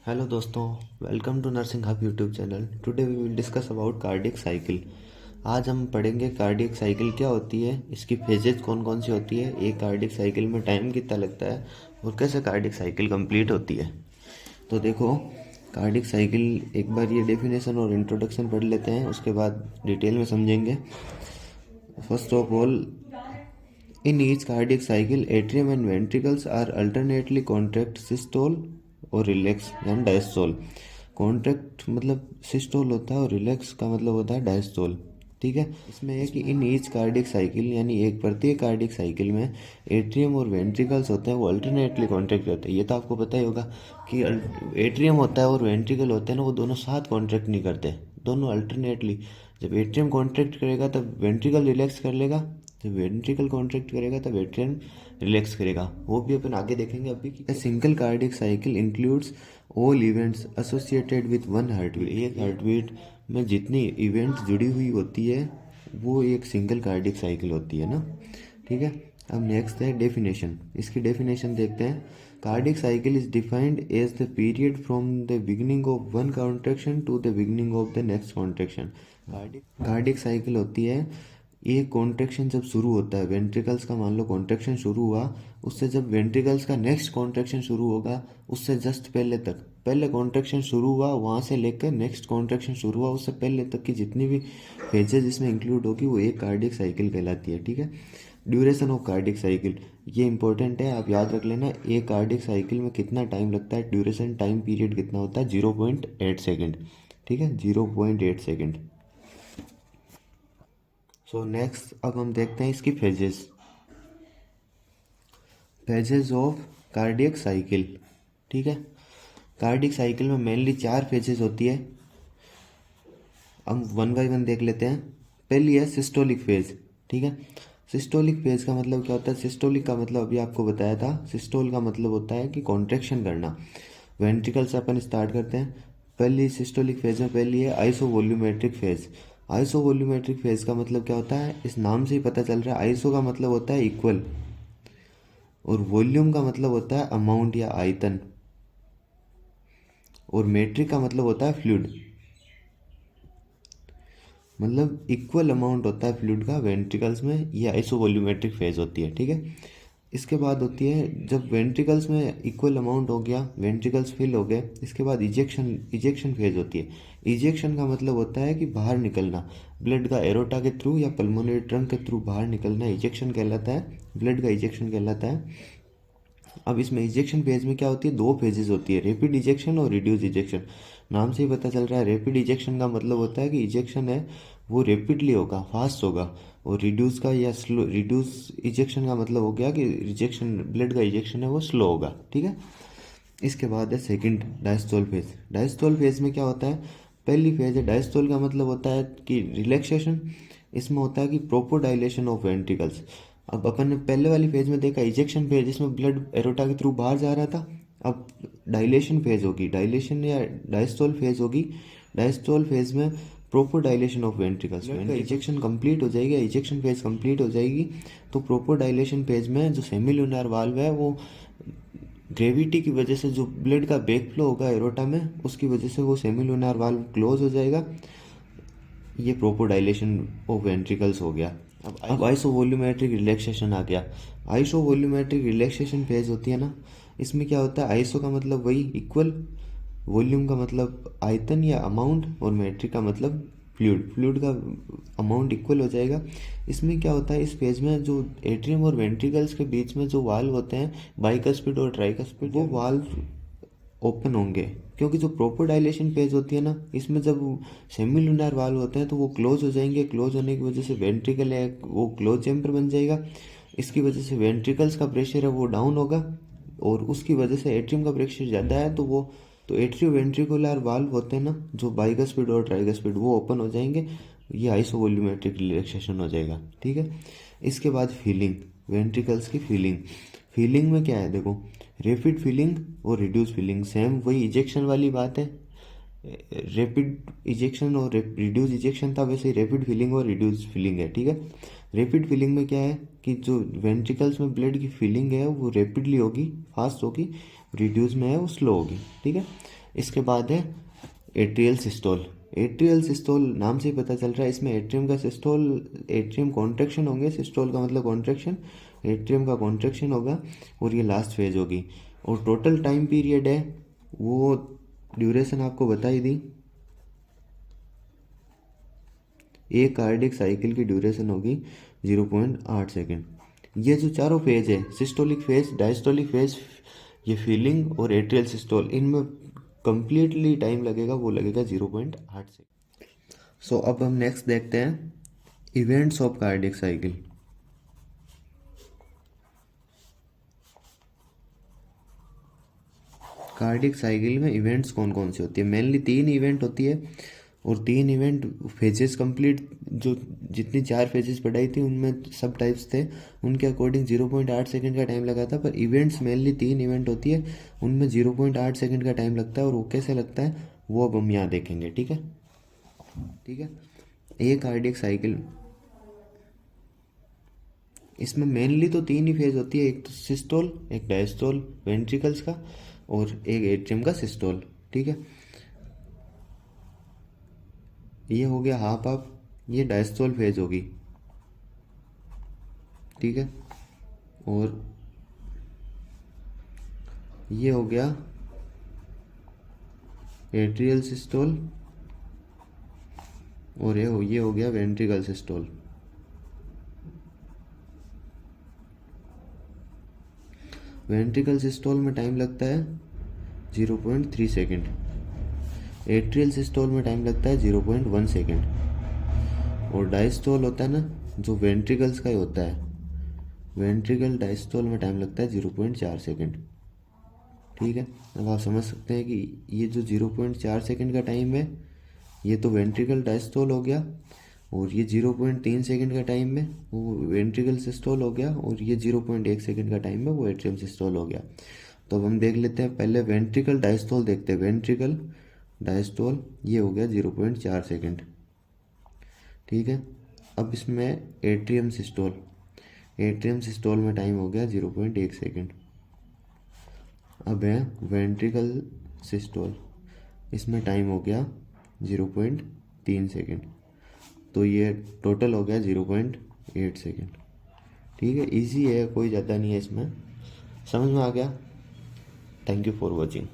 Hello दोस्तों, welcome to nursing hub YouTube channel. Today we will discuss about cardiac cycle. आज हम पढ़ेंगे cardiac cycle क्या होती है, इसकी फेजेज कौन कौन सी होती है, एक कार्डियक साइकिल में टाइम कितना लगता है और कैसे कार्डियक साइकिल कंप्लीट होती है। तो देखो, कार्डियक साइकिल एक बार ये डेफिनेशन और इंट्रोडक्शन पढ़ लेते हैं, उसके बाद डिटेल में समझेंगे। First of all, in each cardiac cycle, atrium and ventricles are alternately contract systole और रिलैक्स यानी डायस्टोल। कॉन्ट्रैक्ट मतलब सिस्टोल होता है और रिलैक्स का मतलब होता है डायस्टोल। ठीक है, इसमें है कि इन ईच कार्डियक साइकिल यानी एक प्रत्येक कार्डियक साइकिल में एट्रियम और वेंट्रिकल्स होते हैं, वो अल्टरनेटली कॉन्ट्रैक्ट होते हैं। ये तो आपको पता ही होगा कि एट्रियम होता है और वेंट्रिकल होते हैं ना, वो दोनों साथ कॉन्ट्रैक्ट नहीं करते, दोनों अल्टरनेटली। जब एट्रियम कॉन्ट्रैक्ट करेगा तब वेंट्रिकल रिलैक्स कर लेगा, जब वेंट्रिकल कॉन्ट्रैक्ट करेगा तब एट्रियम रिलैक्स करेगा। वो भी अपन आगे देखेंगे अभी कि single cardiac cycle includes all events associated with one heartbeat. एक हार्ट बीट में जितनी इवेंट्स जुड़ी हुई होती है वो एक सिंगल कार्डियक साइकिल होती है ना। ठीक है, अब नेक्स्ट है डेफिनेशन। इसकी डेफिनेशन देखते हैं। Cardiac cycle is defined as the period from the beginning of one contraction to the beginning of the next contraction. Cardiac cycle होती है एक कॉन्ट्रैक्शन जब शुरू होता है, वेंट्रिकल्स का मान लो कॉन्ट्रैक्शन शुरू हुआ, उससे जब वेंट्रिकल्स का नेक्स्ट कॉन्ट्रैक्शन शुरू होगा उससे जस्ट पहले तक, पहले कॉन्ट्रैक्शन शुरू हुआ वहाँ से लेकर नेक्स्ट कॉन्ट्रैक्शन शुरू हुआ उससे पहले तक की जितनी भी फेजेज इसमें इंक्लूड होगी वो एक कार्डियक साइकिल कहलाती है। ठीक है, ड्यूरेशन ऑफ कार्डियक साइकिल ये इंपॉर्टेंट है, आप याद रख लेना। एक कार्डियक साइकिल में कितना टाइम लगता है, ड्यूरेशन टाइम पीरियड कितना होता है, 0.8 सेकेंड। ठीक है, 0.8 सेकेंड। सो नेक्स्ट अब हम देखते हैं इसकी phases. Phases of cardiac cycle. ठीक है, कार्डियक साइकिल में मेनली 4 फेजेस होती है। हम वन बाई वन देख लेते हैं। पहली है सिस्टोलिक फेज। ठीक है, सिस्टोलिक फेज का मतलब क्या होता है, सिस्टोलिक का मतलब अभी आपको बताया था, सिस्टोल का मतलब होता है कि कॉन्ट्रैक्शन करना। वेंट्रिकल से अपन स्टार्ट करते हैं। पहली सिस्टोलिक फेज में पहली है आइसोवोल्यूमेट्रिक फेज। आइसोवोल्यूमेट्रिक फेज का मतलब क्या होता है, इस नाम से ही पता चल रहा है। आइसो का मतलब होता है इक्वल और वॉल्यूम का मतलब होता है अमाउंट या आयतन, और मेट्रिक का मतलब होता है फ्लूइड, मतलब इक्वल अमाउंट होता है फ्लूइड का वेंट्रिकल्स में। ये आइसोवोल्यूमेट्रिक फेज होती है। ठीक है, इसके बाद होती है जब वेंट्रिकल्स में इक्वल अमाउंट हो गया, वेंट्रिकल्स फिल हो गए, इसके बाद इजेक्शन फेज होती है। इजेक्शन का मतलब होता है कि बाहर निकलना, ब्लड का एरोटा के थ्रू या पल्मोनरी ट्रंक के थ्रू बाहर निकलना इजेक्शन कहलाता है, ब्लड का इजेक्शन कहलाता है। अब इसमें इजेक्शन फेज में क्या होती है, 2 फेजेस होती है, रैपिड इजेक्शन और रिड्यूस इजेक्शन। नाम से ही पता चल रहा है, रैपिड इजेक्शन का मतलब होता है कि इजेक्शन है वो रैपिडली होगा, फास्ट होगा, और रिड्यूस का या स्लो, रिड्यूस इजेक्शन का मतलब हो गया कि रिजेक्शन, ब्लड का इजेक्शन है वो स्लो होगा। ठीक है, इसके बाद है second diastole phase. Diastole phase में क्या होता है, पहली फेज है डायस्टोल का मतलब होता है कि रिलैक्सेशन। इसमें होता है कि प्रोपर डायलेशन ऑफ वेंट्रिकल्स। अब अपन ने पहले वाली फेज में देखा इजेक्शन फेज, जिसमें ब्लड एरोटा के थ्रू बाहर जा रहा था। अब डायलेशन फेज होगी, डायलेशन या डायस्टोल फेज होगी। डायस्टोल फेज में proper dilation of ventricles, ejection complete हो जाएगी, इजेक्शन फेज कंप्लीट हो जाएगी तो प्रॉपर डायलेशन फेज में जो सेमिल्यूनर वाल्व है वो ग्रेविटी की वजह से जो ब्लड का बैक फ्लो होगा एरोटा में, उसकी वजह से वो सेमिल्यूनर वाल्व क्लोज हो जाएगा। ये प्रोपर डायलेशन ऑफ वेंट्रिकल्स हो गया। अब आइसोवोल्यूमेट्रिक रिलैक्सेशन आ गया। आइसोवोल्यूमेट्रिक रिलैक्सेशन फेज होती है ना, इसमें क्या होता है, आइसो का मतलब वही इक्वल, वॉल्यूम का मतलब आयतन या अमाउंट, और मेट्रिक का मतलब फ्लूइड, फ्लूइड का अमाउंट इक्वल हो जाएगा। इसमें क्या होता है, इस फेज में जो एट्रियम और वेंट्रिकल्स के बीच में जो वाल्व होते हैं, बाइकस्पिड और ट्राइकस्पिड, वो वाल्व ओपन होंगे, क्योंकि जो प्रॉपर डायलेशन फेज होती है ना, इसमें जब सेमिलुनर वाल्व होते हैं तो वो क्लोज हो जाएंगे। क्लोज होने की वजह से वेंट्रिकल है वो क्लोज चैम्बर बन जाएगा, इसकी वजह से वेंट्रिकल्स का प्रेशर है वो डाउन होगा, और उसकी वजह से एट्रियम का प्रेशर ज़्यादा है तो वो, तो एट्रियो वेंट्रिकुलर वाल्व होते हैं ना जो बाइकस्पिड और ट्राइकस्पिड, वो ओपन हो जाएंगे। ये आइसोवोल्यूमेट्रिक रिलैक्सेशन हो जाएगा। ठीक है, इसके बाद फीलिंग, वेंट्रिकल्स की फीलिंग। फीलिंग में क्या है, देखो, रैपिड फीलिंग और रिड्यूस फीलिंग, सेम वही इजेक्शन वाली बात है। रैपिड इजेक्शन और रिड्यूस इजेक्शन था, वैसे ही रैपिड फीलिंग और रिड्यूस फीलिंग है। ठीक है, रैपिड फीलिंग में क्या है कि जो वेंट्रिकल्स में ब्लड की फीलिंग है वो रैपिडली होगी, फास्ट होगी, रिड्यूस में है वो स्लो होगी। ठीक है, इसके बाद है एट्रियल सिस्टोल। एट्रियल सिस्टोल नाम से ही पता चल रहा है, इसमें एट्रियम का सिस्टोल, एट्रियम कॉन्ट्रैक्शन होंगे, सिस्टोल का मतलब कॉन्ट्रैक्शन, एट्रियम का कॉन्ट्रैक्शन होगा और ये लास्ट फेज होगी। और टोटल टाइम पीरियड है वो ड्यूरेशन आपको बता ही दी, एक कार्डिक साइकिल की ड्यूरेशन होगी 0.8 सेकेंड। ये जो चारों फेज है, सिस्टोलिक फेज, डायस्टोलिक फेज, ये फीलिंग और एट्रियल सिस्टोल, इनमें कंप्लीटली टाइम लगेगा, वो लगेगा 0.8 सेकेंड। सो अब हम नेक्स्ट देखते हैं events of cardiac cycle. Cardiac cycle में इवेंट्स कौन कौन सी होती है? मेनली 3 इवेंट होती है और 3 इवेंट फेजेस कंप्लीट, जो जितनी 4 फेजेस पढ़ाई थी उनमें सब टाइप्स थे, उनके अकॉर्डिंग 0.8 सेकंड का टाइम लगा था। पर इवेंट्स मेनली 3 इवेंट होती है, उनमें 0.8 सेकंड का टाइम लगता है। और वो कैसे लगता है वो अब हम यहाँ देखेंगे। ठीक है, ठीक है। ये कार्डिक साइकिल, इसमें मेनली तो 3 ही फेज होती है, एक तो सिस्टोल, एक डायस्टोल वेंट्रिकल्स का, और एक एट्रियम का सिस्टोल। ठीक है, ये हो गया हाफ हाफ, ये डायस्टोल फेज होगी। ठीक है, और ये हो गया एट्रियल सिस्टोल, और ये हो गया वेंट्रिकल सिस्टोल। वेंट्रिकल सिस्टोल में टाइम लगता है 0.3 सेकेंड, एट्रियल सिस्टोल में टाइम लगता है 0.1 सेकेंड, और डायस्टोल होता है ना जो वेंट्रिकल्स का ही होता है, वेंट्रिकल डायस्टोल में टाइम लगता है 0.4 सेकेंड। ठीक है, अब आप समझ सकते हैं कि ये जो 0.4 सेकेंड का टाइम है ये तो वेंट्रिकल डायस्टोल हो गया, और ये 0.3 सेकेंड का टाइम है वो वेंट्रिकल सिस्टोल हो गया, और ये 0.1 सेकेंड का टाइम है वो एट्रियम सिस्टोल हो गया। तो अब हम देख लेते हैं, पहले वेंट्रिकल डायस्टोल देखते हैं। वेंट्रिकल डायस्टोल ये हो गया 0.4 सेकेंड। ठीक है, अब इसमें एट्रियम सिस्टोल, एट्रियम सिस्टोल में टाइम हो गया 0.1 सेकेंड। अब है वेंट्रिकल सिस्टोल, इसमें टाइम हो गया 0.3 सेकेंड। तो ये टोटल हो गया 0.8 सेकेंड। ठीक है, इजी है, कोई ज़्यादा नहीं है इसमें। समझ में आ गया? Thank you for watching.